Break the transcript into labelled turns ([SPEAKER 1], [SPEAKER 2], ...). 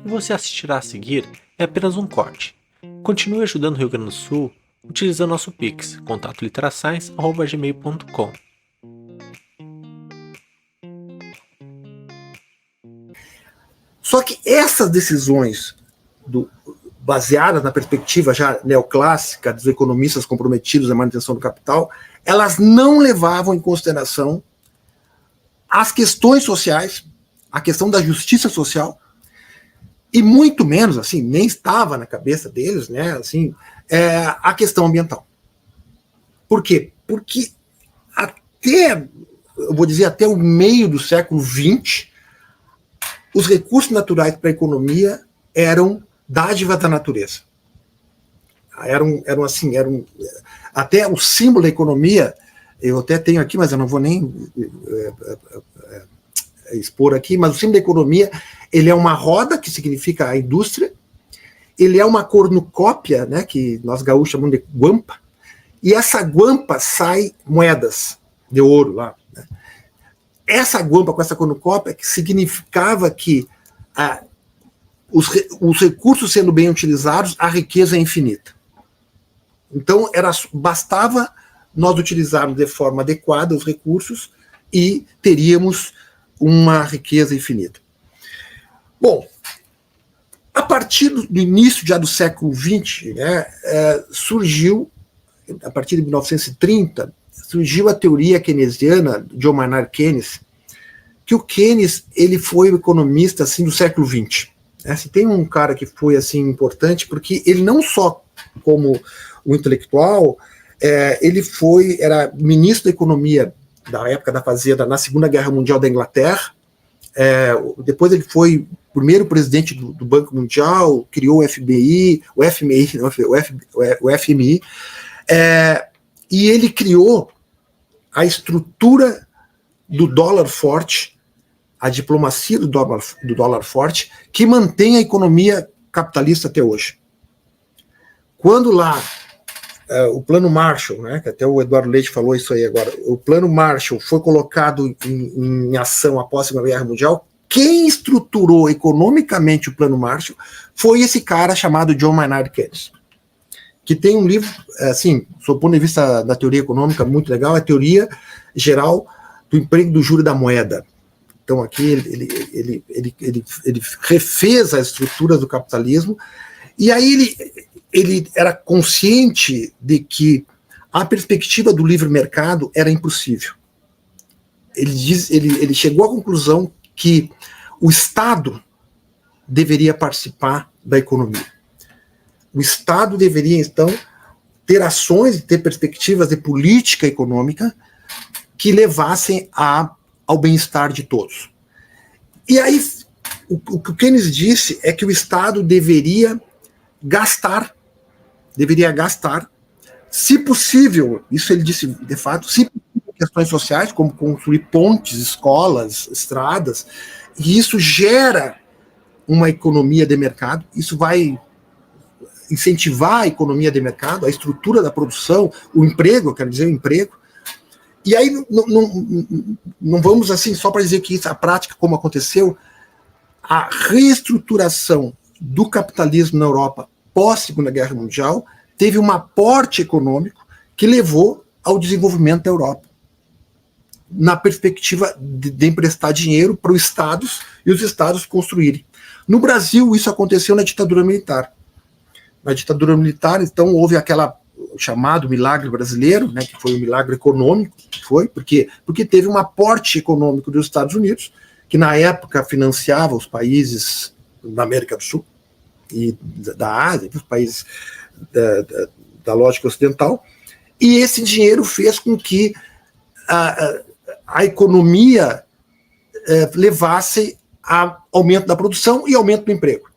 [SPEAKER 1] e você assistirá a seguir é apenas um corte. Continue ajudando o Rio Grande do Sul utilizando nosso Pix, contatoliterascience@gmail.com.
[SPEAKER 2] Só que essas decisões baseadas na perspectiva já neoclássica dos economistas comprometidos à manutenção do capital, elas não levavam em consideração as questões sociais, a questão da justiça social, e muito menos, assim, nem estava na cabeça deles, né, assim, a questão ambiental. Por quê? Porque eu vou dizer, até o meio do século XX, os recursos naturais para a economia eram dádiva da natureza. Até o símbolo da economia, eu até tenho aqui, mas eu não vou nem expor aqui, mas o símbolo da economia, ele é uma roda, que significa a indústria, ele é uma cornucópia, né, que nós gaúchos chamamos de guampa, e essa guampa sai moedas de ouro lá. Né? Essa guampa com essa cornucópia que significava que os recursos sendo bem utilizados, a riqueza é infinita. Então, bastava nós utilizarmos de forma adequada os recursos e teríamos uma riqueza infinita. Bom, a partir do início já do século XX, né, surgiu, a partir de 1930, surgiu a teoria keynesiana de John Maynard Keynes, que o Keynes ele foi o economista assim, do século XX. Se tem um cara que foi assim importante, porque ele não só como um intelectual, era ministro da economia da época da Fazenda na Segunda Guerra Mundial da Inglaterra, depois ele foi o primeiro presidente do Banco Mundial, criou o FMI, e ele criou a estrutura do dólar forte, a diplomacia do dólar forte, que mantém a economia capitalista até hoje. Quando lá o Plano Marshall, né, que até o Eduardo Leite falou isso aí agora, o Plano Marshall foi colocado em ação após a Segunda Guerra Mundial, quem estruturou economicamente o Plano Marshall foi esse cara chamado John Maynard Keynes, que tem um livro, assim, sob o ponto de vista da teoria econômica, muito legal, a teoria geral do emprego do juro da moeda. Então aqui ele refez as estruturas do capitalismo, e aí ele era consciente de que a perspectiva do livre mercado era impossível. Ele chegou à conclusão que o Estado deveria participar da economia. O Estado deveria, então, ter ações, ter perspectivas de política econômica que levassem ao bem-estar de todos. E aí, o que o Keynes disse é que o Estado deveria gastar, se possível, isso ele disse de fato, se possível, questões sociais, como construir pontes, escolas, estradas, e isso gera uma economia de mercado, isso vai incentivar a economia de mercado, a estrutura da produção, o emprego, eu quero dizer o emprego. E aí não vamos assim só para dizer que isso, a prática como aconteceu, a reestruturação do capitalismo na Europa pós Segunda Guerra Mundial teve um aporte econômico que levou ao desenvolvimento da Europa, na perspectiva de emprestar dinheiro para os estados e os estados construírem. No Brasil, isso aconteceu na ditadura militar. Na ditadura militar, então, houve o chamado milagre brasileiro, né, que foi um milagre econômico, porque teve um aporte econômico dos Estados Unidos, que na época financiava os países da América do Sul e da Ásia, os países da lógica ocidental, e esse dinheiro fez com que a economia levasse a aumento da produção e aumento do emprego.